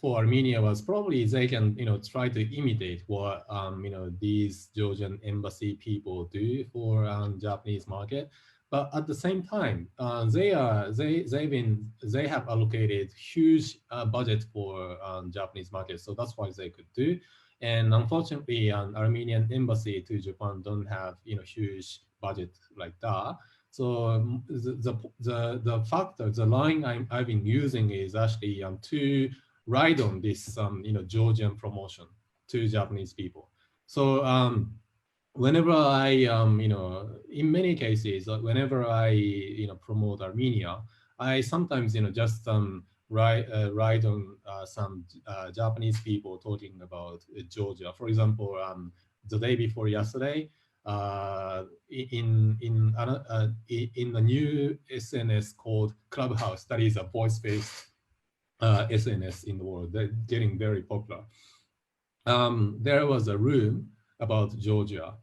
for Armenia was probably they can, you know, try to imitate what you know, these Georgian embassy people do for Japanese market, but at the same time they have allocated huge budget for Japanese market, so that's why they could do. And unfortunately, Armenian embassy to Japan don't have, you know, huge budget like that. So the factor, the line I've been using is actually to ride on this you know, Georgian promotion to Japanese people. So whenever I you know, in many cases, whenever I, you know, promote Armenia, I sometimes, you know, just ride on some Japanese people talking about Georgia. For example, the day before yesterday, in a new SNS called Clubhouse, that is a voice-based SNS in the world, they're getting very popular. There was a room about Georgia,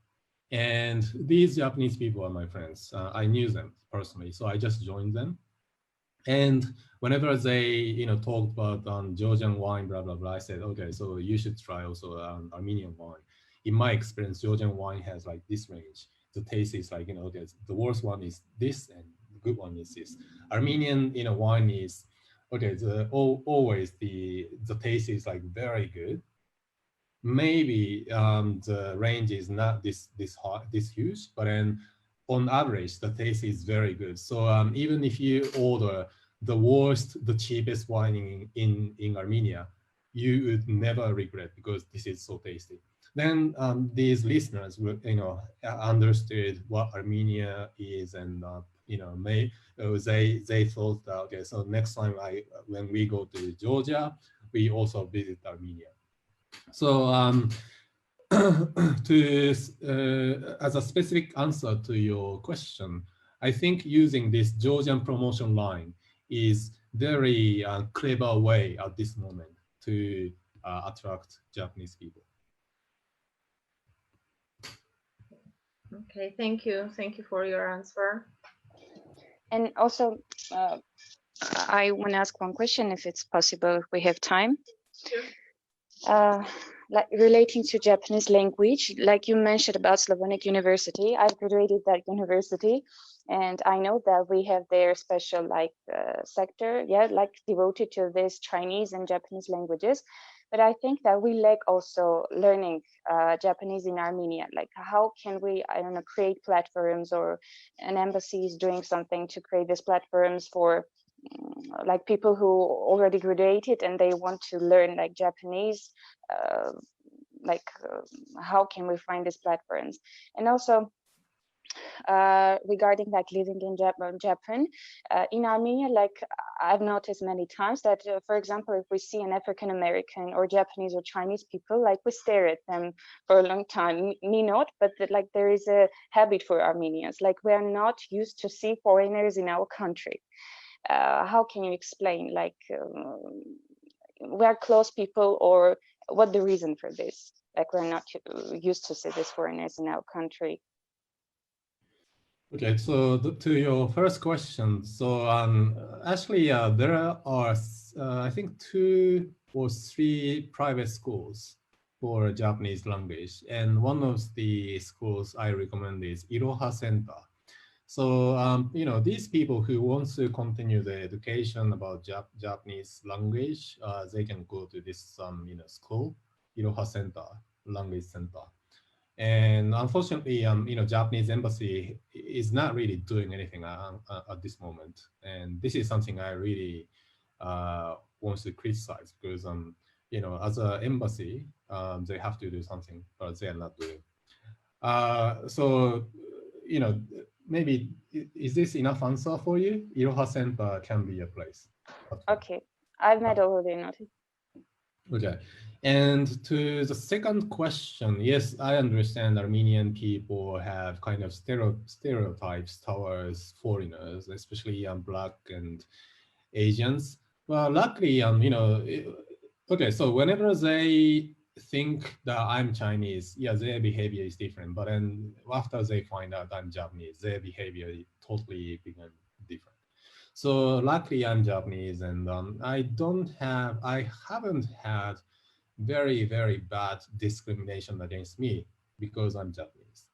and these Japanese people are my friends. I knew them personally, so I just joined them. And whenever they, you know, talked about Georgian wine, blah blah blah, I said, okay, so you should try also Armenian wine. In my experience, Georgian wine has like this range. The taste is like, you know, the worst one is this, and the good one is this. Armenian, you know, wine is okay. Always the taste is like very good. Maybe the range is not this hot, this huge, but then on average the taste is very good. So even if you order the worst, the cheapest wine in Armenia, you would never regret, because this is so tasty. Then these listeners will, you know, understood what Armenia is, and you know, they thought that, okay, so next time when we go to Georgia, we also visit Armenia. So as a specific answer to your question, I think using this Georgian promotion line is very clever way at this moment to attract Japanese people. Okay, thank you. Thank you for your answer. And also, I want to ask one question, if it's possible, if we have time. Sure. Like relating to Japanese language, like you mentioned about Slavonic University, I've graduated that university, and I know that we have their special like sector, yeah, like devoted to this Chinese and Japanese languages. But I think that we lack also learning Japanese in Armenia. Like, how can we, I don't know, create platforms, or an embassy is doing something to create these platforms for like people who already graduated and they want to learn like Japanese, how can we find these platforms? And also regarding like living in Japan, in Armenia, like I've noticed many times that, for example, if we see an African American or Japanese or Chinese people, like we stare at them for a long time. Me not, but like there is a habit for Armenians, like we are not used to see foreigners in our country. How can you explain, like we're close people, or what the reason for this? Like we're not used to see these foreigners in our country. Okay, so to your first question, so actually there are I think 2 or 3 private schools for Japanese language, and one of the schools I recommend is Iroha Center. So you know, these people who want to continue their education about Japanese language, they can go to this you know, school, Iroha Center, Language Center. And unfortunately, you know, Japanese embassy is not really doing anything at this moment. And this is something I really want to criticize, because, you know, as an embassy, they have to do something, but they are not doing. So, you know, maybe, is this enough answer for you? Iroha Center can be a place. Okay, I've made already noted. Okay, and to the second question, yes, I understand Armenian people have kind of stereotypes towards foreigners, especially Black and Asians. Well, luckily, you know, okay, so whenever they think that I'm Chinese, yeah, their behavior is different. But then after they find out I'm Japanese, their behavior totally become different. So luckily I'm Japanese, and I haven't had very, very bad discrimination against me because I'm Japanese.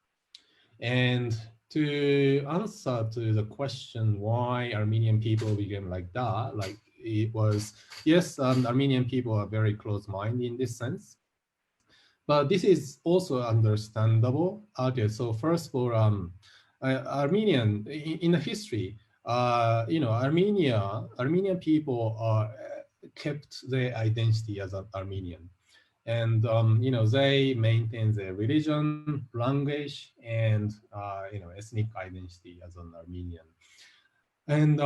And to answer to the question why Armenian people became like that, like it was, yes, Armenian people are very close-minded in this sense, but this is also understandable. Okay, so first of all, Armenian, in the history, you know, Armenian people are kept their identity as an Armenian. And you know, they maintain their religion, language, and you know, ethnic identity as an Armenian. And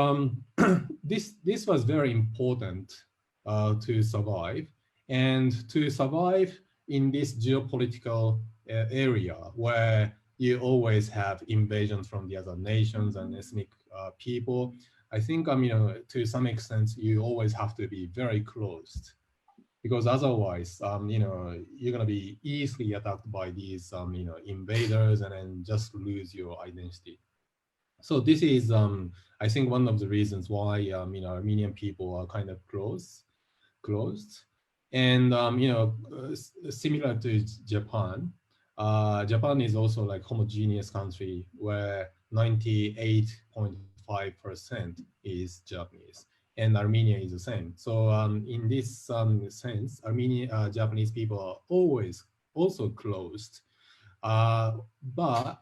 this was very important to survive, and to survive in this geopolitical area where you always have invasions from the other nations and ethnic people. I think you know, to some extent, you always have to be very closed, because otherwise, you know, you're gonna be easily attacked by these, you know, invaders, and then just lose your identity. So this is, I think, one of the reasons why, you know, Armenian people are kind of closed, and you know, similar to Japan. Japan is also like homogeneous country where 98.5% is Japanese, and Armenia is the same. So in this sense, Japanese people are always also closed, but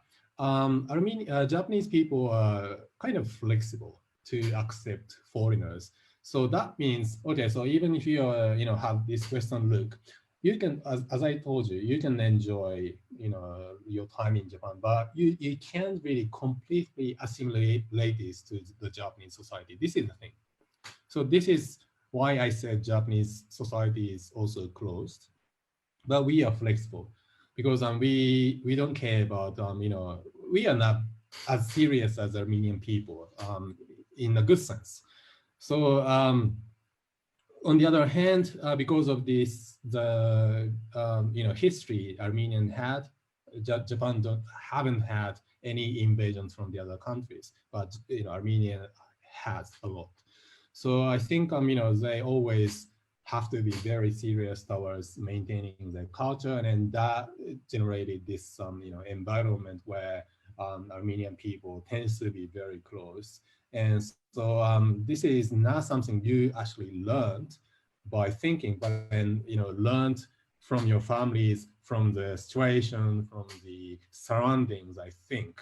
Japanese people are kind of flexible to accept foreigners. So that means, okay, so even if you you know, have this Western look, you can, as I told you, you can enjoy, you know, your time in Japan, but you can't really completely assimilate this to the Japanese society. This is the thing. So this is why I said Japanese society is also closed, but we are flexible, because we don't care about, you know, we are not as serious as Armenian people, in a good sense. So on the other hand, because of this, the you know, history Armenian had, Japan haven't had any invasions from the other countries, but you know, Armenia has a lot. So I think you know, they always have to be very serious towards maintaining their culture, and then that generated this environment where Armenian people tends to be very close. And so this is not something you actually learned by thinking, but then learned from your families, from the situation, from the surroundings, I think.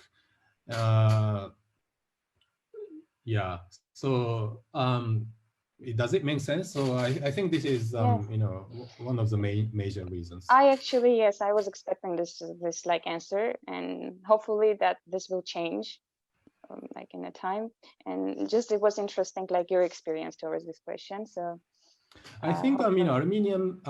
Yeah, so does it make sense? So I think this is Yes. one of the major reasons. I actually, yes, I was expecting this like answer, and hopefully that this will change like in a time. And just it was interesting, like your experience towards this question. So I think hopefully.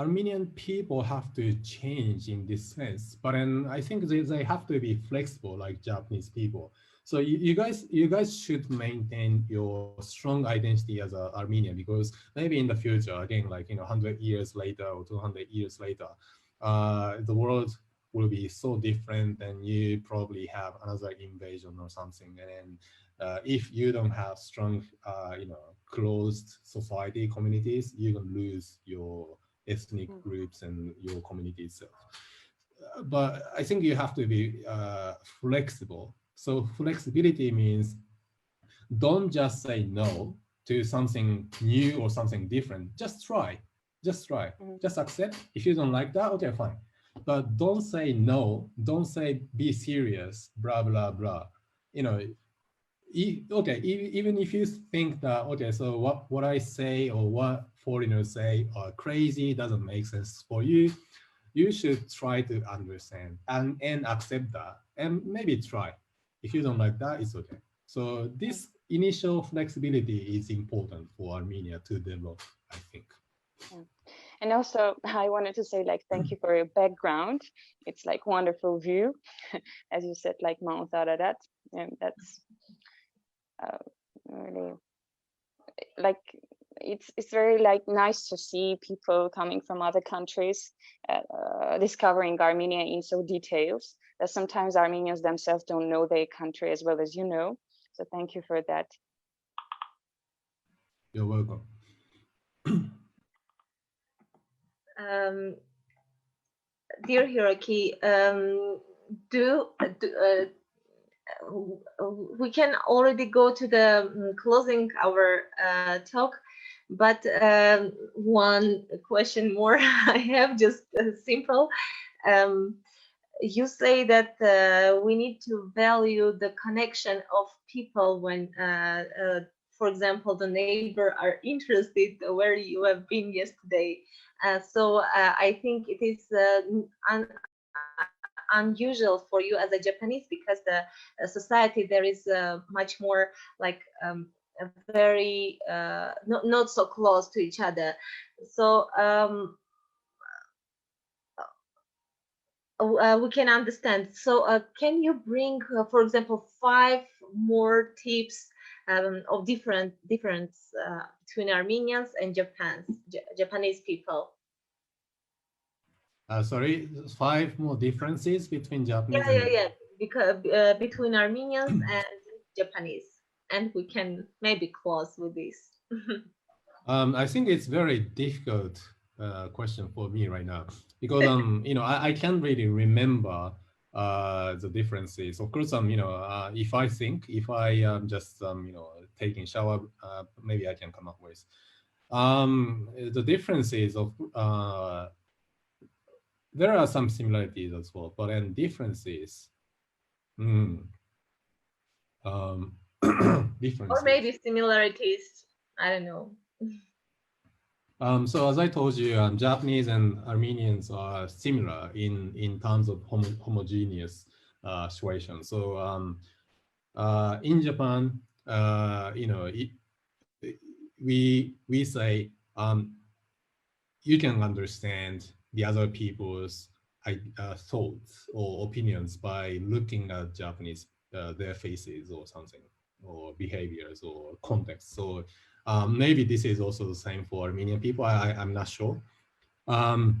Armenian people have to change in this sense, but then I think they have to be flexible like Japanese people. So you guys should maintain your strong identity as an Armenian, because maybe in the future, again, like 100 years later or 200 years later, the world will be so different, and you probably have another invasion or something, and then if you don't have strong, closed society communities, you can lose your ethnic groups and your community itself. But I think you have to be flexible. So flexibility means don't just say no to something new or something different. Just try. Just accept. If you don't like that, okay, fine. But don't say no. Don't say be serious, blah, blah, blah. Okay, even if you think that, okay, so what I say or what foreigners say are crazy, doesn't make sense for you, you should try to understand and accept that, and maybe try. If you don't like that, it's okay. So this initial flexibility is important for Armenia to develop, I think. And also, I wanted to say, like, thank you for your background. It's like wonderful view, as you said, like Mount Ararat, and that's really like it's very like nice to see people coming from other countries discovering Armenia in so details that sometimes Armenians themselves don't know their country as well as you know. So thank you for that. You're welcome. Dear Hiroki, we can already go to the closing our talk, but one question more I have, just simple. You say that we need to value the connection of people when, for example, the neighbor are interested where you have been yesterday. So I think it is unusual for you as a Japanese, because the society there is much more like very not so close to each other. So we can understand. So can you bring, for example, 5 more tips of difference between Armenians and Japanese people? Sorry, 5 more differences between Japanese and because between Armenians and Japanese, and we can maybe close with this. I think it's very difficult question for me right now, because I can't really remember the differences. Of course, if I just taking shower, maybe I can come up with the differences of. There are some similarities as well, but then differences. Differences. Or maybe similarities. I don't know. So as I told you, Japanese and Armenians are similar in terms of homogeneous situation. So in Japan, we say you can understand the other people's thoughts or opinions by looking at Japanese their faces or something, or behaviors or context. So maybe this is also the same for Armenian people. I'm not sure. On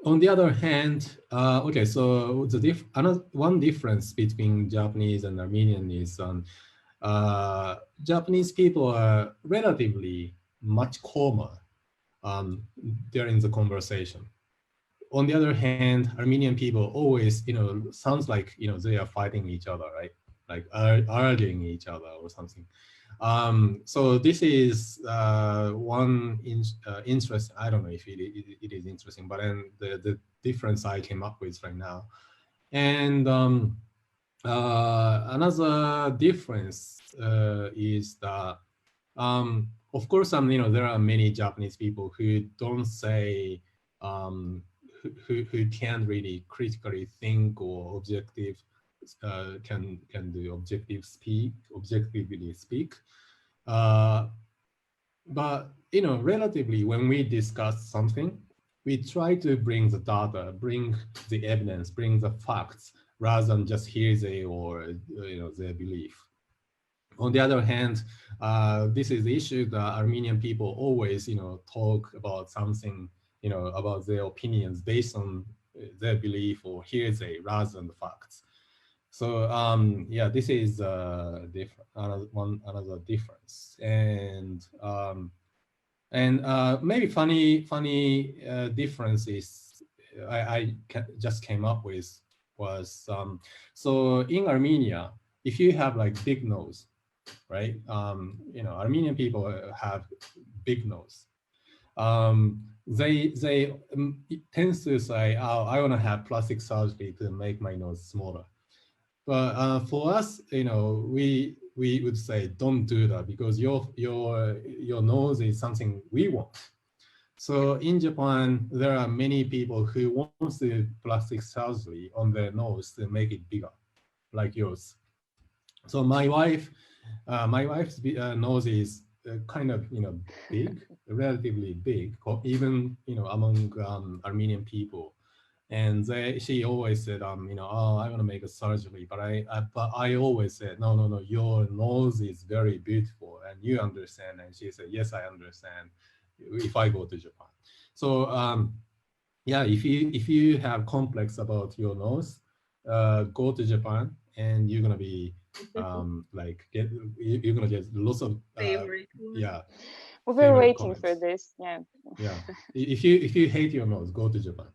the other hand, okay, so one difference between Japanese and Armenian is Japanese people are relatively much calmer during the conversation. On the other hand, Armenian people always, sounds like, they are fighting each other, right? Like arguing each other or something. So this is one interest. I don't know if it is interesting, but then the difference I came up with right now. And another difference is that, of course, there are many Japanese people who don't say, who can't really critically think or objective, can do objectively speak. But relatively, when we discuss something, we try to bring the data, bring the evidence, bring the facts, rather than just hearsay or their belief. On the other hand, this is the issue that Armenian people always talk about something, about their opinions based on their belief or hearsay rather than the facts. So yeah, this is another difference. And maybe funny difference is I just came up with was, so in Armenia, if you have like big nose, right? Armenian people have big nose. They tend to say, oh, I want to have plastic surgery to make my nose smaller. But for us, we would say, don't do that, because your nose is something we want. So in Japan, there are many people who want to plastic surgery on their nose to make it bigger, like yours. So my wife's nose is kind of big, relatively big, even among Armenian people. And she always said, oh, I want to make a surgery, but I always said, no, your nose is very beautiful, and you understand. And she said, yes, I understand, if I go to Japan. So yeah, if you have complex about your nose, go to Japan, and you're gonna be you're gonna get lots of Favorite. yeah. We were waiting comments for this. Yeah. Yeah. If you hate your nose, go to Japan.